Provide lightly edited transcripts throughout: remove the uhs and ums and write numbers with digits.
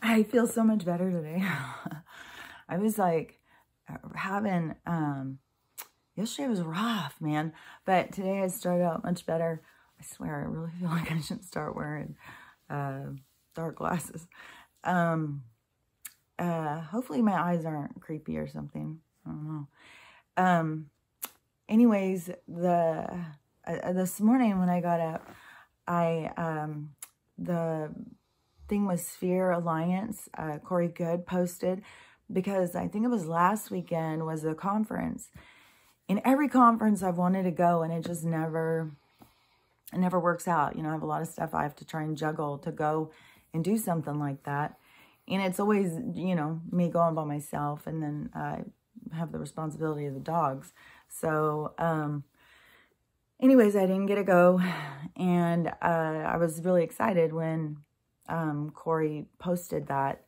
I feel so much better today. I was like having, yesterday was rough, man. But today I started out much better. I swear, I really feel like I should start wearing dark glasses. Hopefully my eyes aren't creepy or something. I don't know. Anyways, this morning when I got up, the thing was Sphere Alliance, Corey Good posted, because I think it was last weekend was a conference. In every conference I've wanted to go, and it just never works out. You know, I have a lot of stuff I have to try and juggle to go and do something like that. And it's always, you know, me going by myself, and then I have the responsibility of the dogs. So, anyways, I didn't get to go, and I was really excited when Corey posted that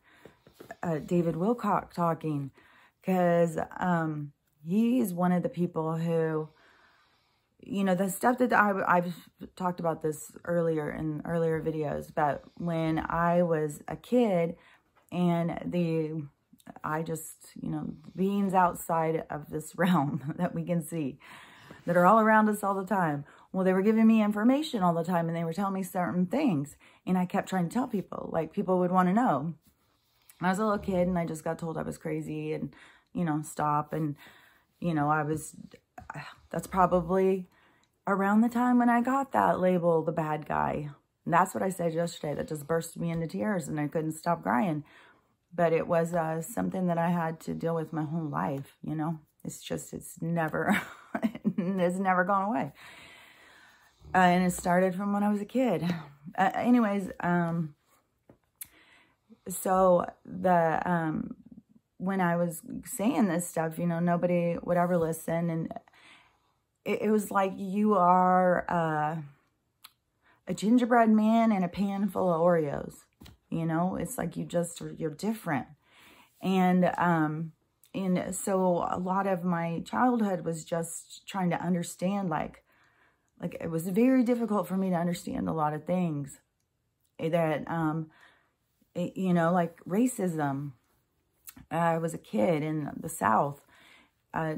David Wilcock talking, because he's one of the people who, you know, the stuff that I've talked about this earlier in earlier videos, but when I was a kid and I just, you know, beings outside of this realm that we can see, that are all around us all the time. Well, they were giving me information all the time, and they were telling me certain things. And I kept trying to tell people, like people would want to know. I was a little kid, and I just got told I was crazy and, you know, stop. And, you know, that's probably around the time when I got that label, the bad guy. And that's what I said yesterday. That just burst me into tears, and I couldn't stop crying. But it was something that I had to deal with my whole life, you know. It's never, it's never gone away. And it started from when I was a kid. Anyways, so when I was saying this stuff, you know, nobody would ever listen. And it was like you are a gingerbread man in a pan full of Oreos. You know, it's like you're different. And so a lot of my childhood was just trying to understand, like it was very difficult for me to understand a lot of things that, you know, like racism. I was a kid in the South.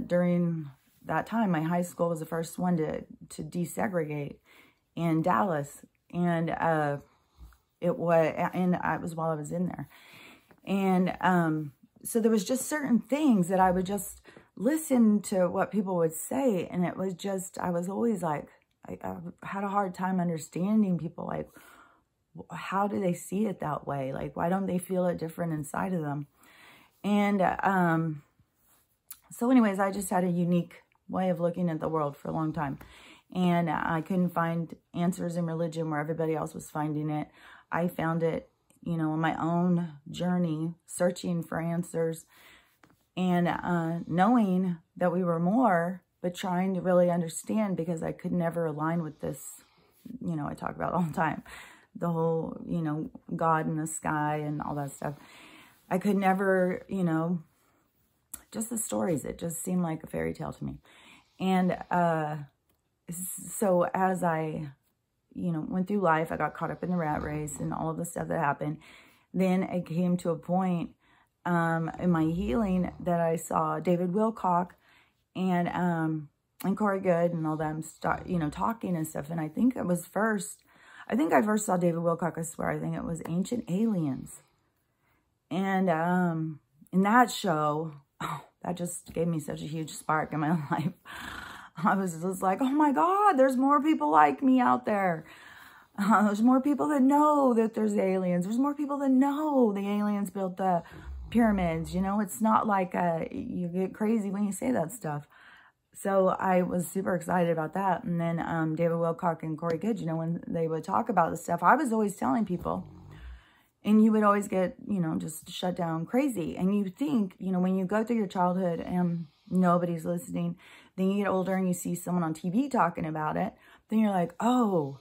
During that time, my high school was the first one to desegregate in Dallas. And it was while I was in there. And so there was just certain things that I would just listen to what people would say. And it was just, I was always like, I had a hard time understanding people. Like, how do they see it that way? Like, why don't they feel it different inside of them? And so anyways, I just had a unique way of looking at the world for a long time. And I couldn't find answers in religion where everybody else was finding it. I found it, you know, on my own journey, searching for answers, and knowing that we were more, but trying to really understand, because I could never align with this, you know, I talk about all the time, the whole, you know, God in the sky and all that stuff. I could never, you know, just the stories, it just seemed like a fairy tale to me. And so as I, you know, went through life, I got caught up in the rat race and all of the stuff that happened. Then it came to a point in my healing that I saw David Wilcock and Corey Good and all them start, you know, talking and stuff. And I think it was I first saw David Wilcock, I swear, I think it was Ancient Aliens. And in that show, that just gave me such a huge spark in my life. I was just like, oh my God, there's more people like me out there. There's more people that know that there's aliens. There's more people that know the aliens built the pyramids. You know, it's not like you get crazy when you say that stuff. So I was super excited about that. And then David Wilcock and Corey Good, you know, when they would talk about this stuff, I was always telling people, and you would always get, you know, just shut down crazy. And you think, you know, when you go through your childhood and nobody's listening, then you get older and you see someone on TV talking about it, then you're like, oh,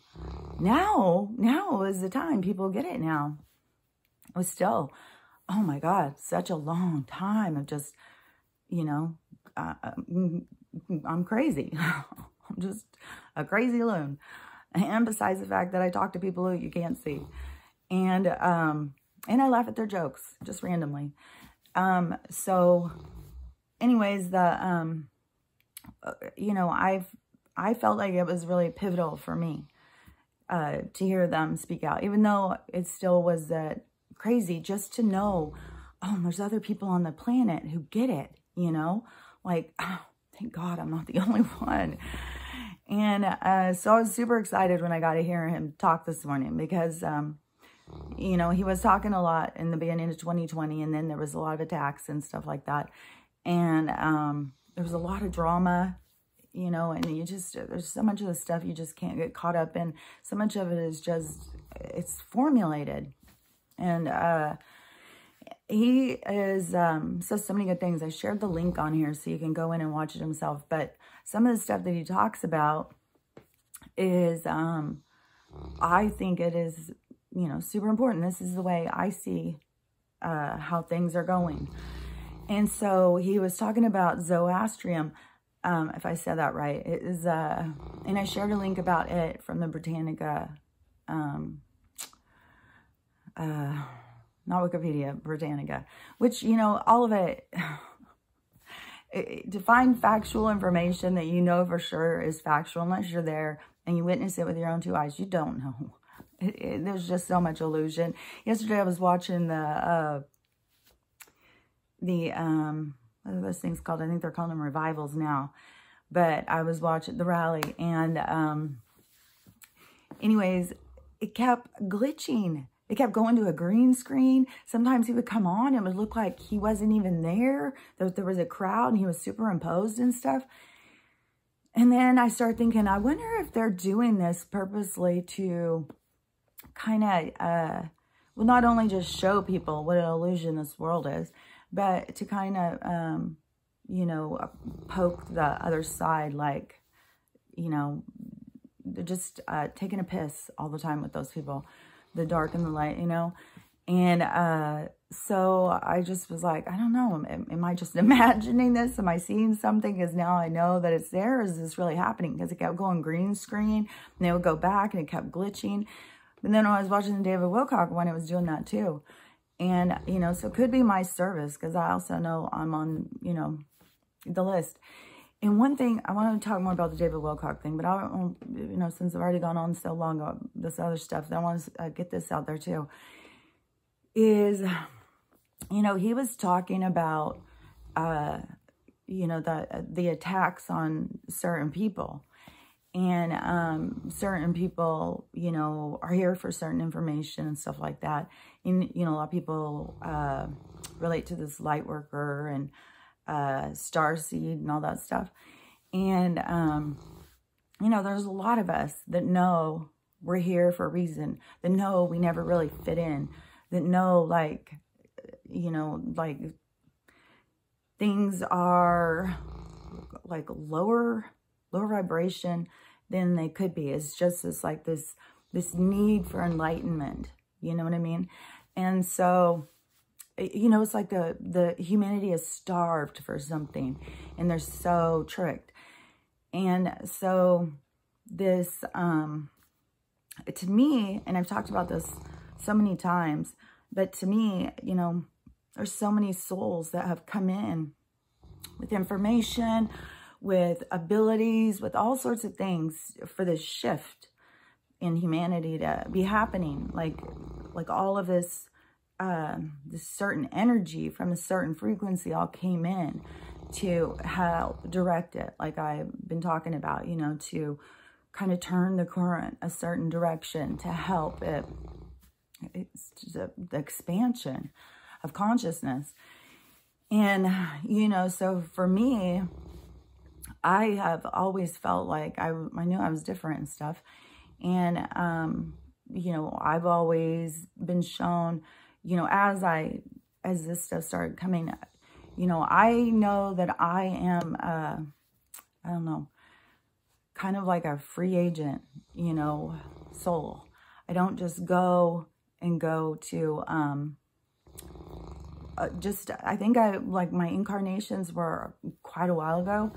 now is the time. People get it now. It was still, oh my God, such a long time of just, you know, I'm crazy. I'm just a crazy loon. And besides the fact that I talk to people who you can't see. And And I laugh at their jokes, just randomly. So anyways, you know, I felt like it was really pivotal for me to hear them speak out, even though it still was crazy just to know, oh, there's other people on the planet who get it, you know, like, oh, thank God I'm not the only one. And so I was super excited when I got to hear him talk this morning because, you know, he was talking a lot in the beginning of 2020, and then there was a lot of attacks and stuff like that. And there was a lot of drama, you know, and you just, there's so much of the stuff you just can't get caught up in. So much of it is just, it's formulated. And he is, says so many good things. I shared the link on here so you can go in and watch it himself. But some of the stuff that he talks about is, I think it is, you know, super important. This is the way I see how things are going. And so he was talking about Zoroastrium, if I said that right. It is, and I shared a link about it from the Britannica, not Wikipedia, Britannica, which, you know, all of it, to find factual information that you know for sure is factual, unless you're there and you witness it with your own two eyes, you don't know. There's just so much illusion. Yesterday I was watching what are those things called? I think they're calling them revivals now. But I was watching the rally, and anyways, it kept glitching. It kept going to a green screen. Sometimes he would come on and it would look like he wasn't even there. There was a crowd and he was superimposed and stuff. And then I started thinking, I wonder if they're doing this purposely to kind of, well, not only just show people what an illusion this world is, but to kind of, you know, poke the other side, like, you know, they're just taking a piss all the time with those people, the dark and the light, you know. And so I just was like, I don't know, am I just imagining this? Am I seeing something? Because now I know that it's there. Is this really happening? Because it kept going green screen, and it would go back, and it kept glitching. But then when I was watching the David Wilcock one, it was doing that too. And, you know, so it could be my service, because I also know I'm on, you know, the list. And one thing, I want to talk more about the David Wilcock thing, but I don't, you know, since I've already gone on so long about this other stuff, I want to get this out there too, is, you know, he was talking about, you know, the attacks on certain people. And certain people, you know, are here for certain information and stuff like that. And, you know, a lot of people relate to this light worker and starseed and all that stuff. And, you know, there's a lot of us that know we're here for a reason, that know we never really fit in, that know, like, you know, like, things are, like, lower vibration than they could be. It's just this need for enlightenment. You know what I mean? And so, you know, it's like the humanity is starved for something, and they're so tricked. And so this, to me, and I've talked about this so many times, but to me, you know, there's so many souls that have come in with information, with abilities, with all sorts of things for this shift in humanity to be happening. Like all of this, this certain energy from a certain frequency all came in to help direct it. Like I've been talking about, you know, to kind of turn the current a certain direction to help it. It's just the expansion of consciousness. And, you know, so for me, I have always felt like I knew I was different and stuff. And, you know, I've always been shown, you know, as this stuff started coming, you know, I know that I am, I don't know, kind of like a free agent, you know, soul. I don't just go to, I think like my incarnations were quite a while ago.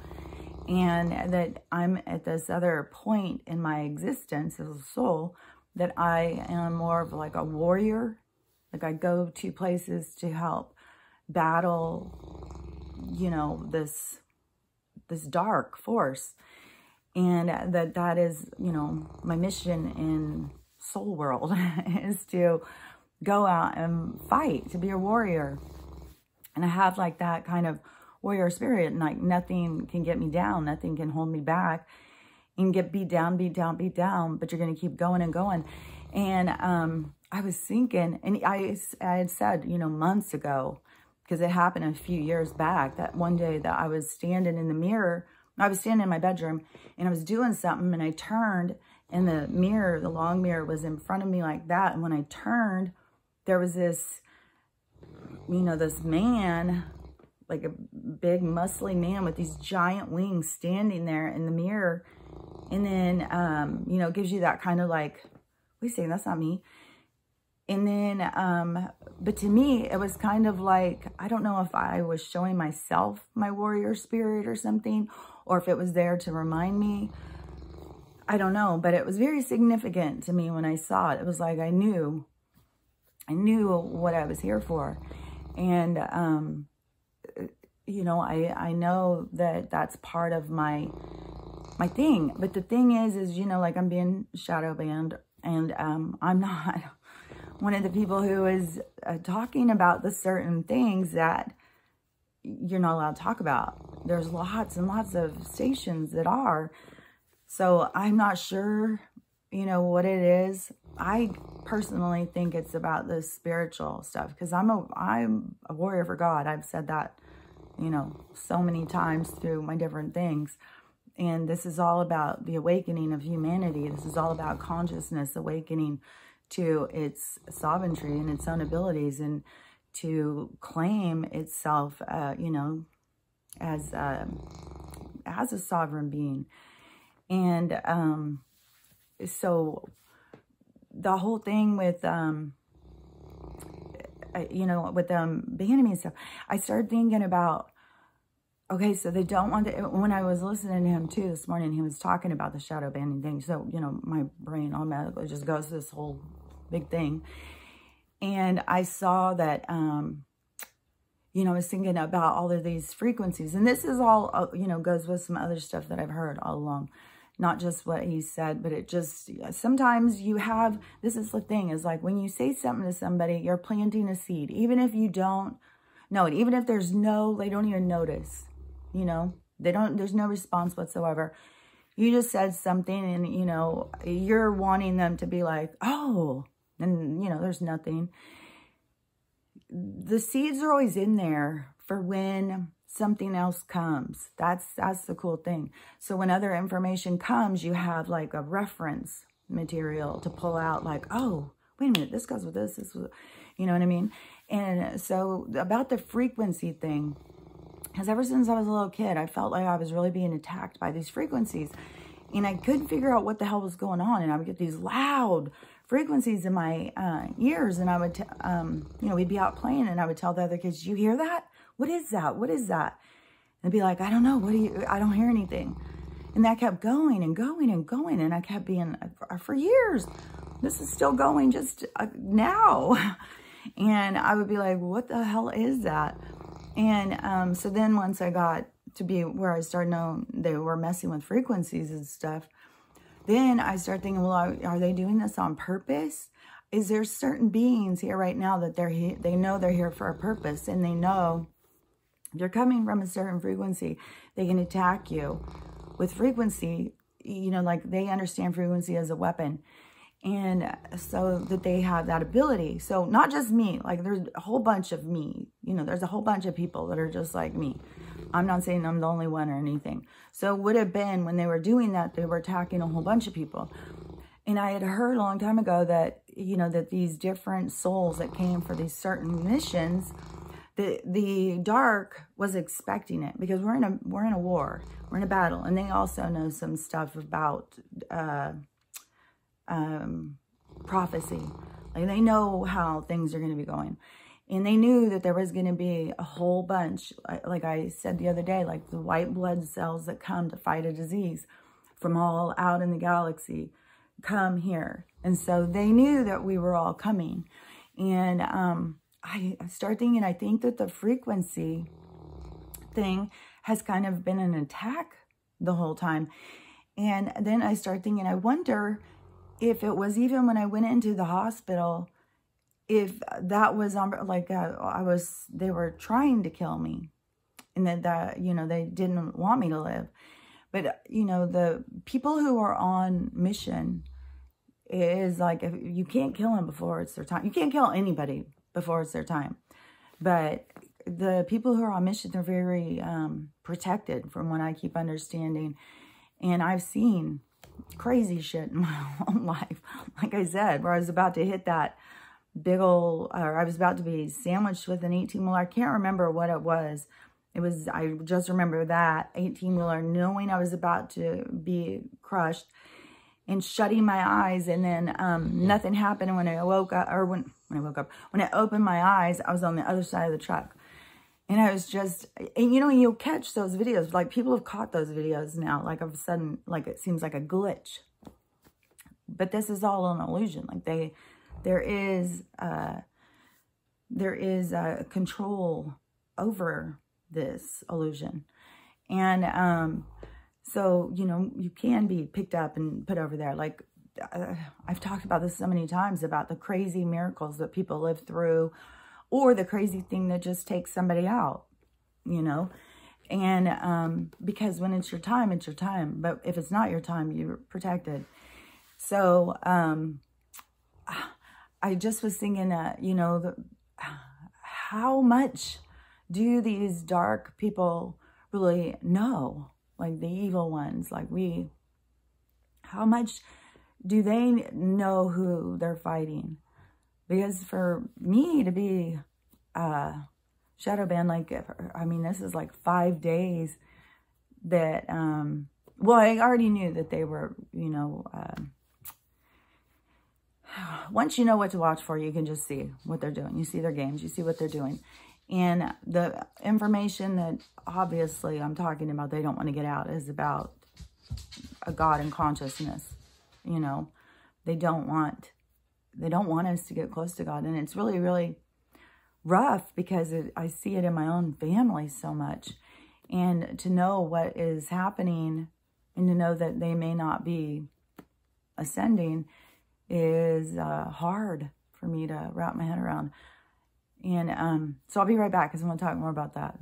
And that I'm at this other point in my existence as a soul that I am more of like a warrior Like I go to places to help battle, you know, this dark force. And that is, you know, my mission in soul world is to go out and fight, to be a warrior. And I have like that kind of warrior spirit, and like nothing can get me down. Nothing can hold me back. You can get beat down, beat down, beat down, but you're going to keep going and going. And I was thinking, and I had said, you know, months ago, because it happened a few years back, that one day that I was standing in the mirror, I was standing in my bedroom and I was doing something, and I turned, and the mirror, the long mirror, was in front of me like that. And when I turned, there was this, you know, this man, like a big muscly man with these giant wings standing there in the mirror. And then, you know, it gives you that kind of like, what are you saying? That's not me. And then, but to me, it was kind of like, I don't know if I was showing myself my warrior spirit or something, or if it was there to remind me. I don't know, but it was very significant to me when I saw it. It was like I knew what I was here for. And, you know, I know that that's part of my thing. But the thing is, you know, like I'm being shadow banned, and I'm not one of the people who is talking about the certain things that you're not allowed to talk about. There's lots and lots of stations that are. So I'm not sure, you know, what it is. I personally think it's about the spiritual stuff, because I'm a warrior for God. I've said that, you know, so many times through my different things. And this is all about the awakening of humanity. This is all about consciousness awakening to its sovereignty and its own abilities, and to claim itself, you know, as a sovereign being. And so the whole thing with, you know, with banning me and stuff, I started thinking about, okay, so they don't want to, when I was listening to him too this morning, he was talking about the shadow banning thing. So, you know, my brain automatically just goes to this whole big thing. And I saw that, you know, I was thinking about all of these frequencies. And this is all, you know, goes with some other stuff that I've heard all along. Not just what he said, but it just, sometimes you have, this is the thing, is like when you say something to somebody, you're planting a seed. Even if you don't know it, even if there's no, they don't even notice, you know, they don't, there's no response whatsoever. You just said something, and, you know, you're wanting them to be like, oh, and, you know, there's nothing. The seeds are always in there for when something else comes. That's the cool thing. So when other information comes, you have like a reference material to pull out, like, oh, wait a minute, this goes with this, you know what I mean? And so about the frequency thing, because ever since I was a little kid, I felt like I was really being attacked by these frequencies, and I couldn't figure out what the hell was going on. And I would get these loud frequencies in my ears, and I would, you know, we'd be out playing, and I would tell the other kids, you hear that? What is that? What is that? And they'd be like, I don't know. I don't hear anything. And that kept going and going and going. And I kept being, for years, this is still going just now. And I would be like, what the hell is that? And so then once I got to be where I started knowing they were messing with frequencies and stuff, then I started thinking, well, are they doing this on purpose? Is there certain beings here right now that they know they're here for a purpose, and they know they're coming from a certain frequency. They can attack you with frequency, you know, like they understand frequency as a weapon. And so that they have that ability. So not just me, like there's a whole bunch of me, you know, there's a whole bunch of people that are just like me. I'm not saying I'm the only one or anything. So it would have been when they were doing that, they were attacking a whole bunch of people. And I had heard a long time ago that, you know, that these different souls that came for these certain missions, the dark was expecting it, because we're in a war, we're in a battle. And they also know some stuff about prophecy. Like they know how things are going to be going. And they knew that there was going to be a whole bunch, like I said the other day, like the white blood cells that come to fight a disease from all out in the galaxy come here. And so they knew that we were all coming. And I start thinking, I think that the frequency thing has kind of been an attack the whole time. And then I start thinking, I wonder if it was even when I went into the hospital, if that was on, like, they were trying to kill me, and that, you know, they didn't want me to live. But, you know, the people who are on mission is like, if you can't kill them before it's their time. You can't kill anybody before it's their time. But the people who are on mission, they're very protected, from what I keep understanding. And I've seen crazy shit in my own life. Like I said, where I was about to hit that big old, or I was about to be sandwiched with an 18-wheeler. I can't remember what it was. I just remember that 18-wheeler, knowing I was about to be crushed and shutting my eyes. And then nothing happened. And when I woke up, or when I opened my eyes, I was on the other side of the truck. And I was just, and you know, you'll catch those videos. Like, people have caught those videos now. Like, all of a sudden, like, it seems like a glitch. But this is all an illusion. Like, there is control over this illusion. And so, you know, you can be picked up and put over there. Like, I've talked about this so many times, about the crazy miracles that people live through, or the crazy thing that just takes somebody out, you know. And because when it's your time, it's your time. But if it's not your time, you're protected. So I just was thinking that, you know, how much do these dark people really know? Like, the evil ones, like how much do they know who they're fighting? Because for me to be shadow banned, like, I mean, this is like 5 days that, well, I already knew that they were, you know, once you know what to watch for, you can just see what they're doing. You see their games, you see what they're doing. And the information that obviously I'm talking about, they don't want to get out, is about a God and consciousness. You know, they don't want us to get close to God. And it's really, really rough, because I see it in my own family so much. And to know what is happening, and to know that they may not be ascending, is hard for me to wrap my head around. And so I'll be right back, because I want to talk more about that.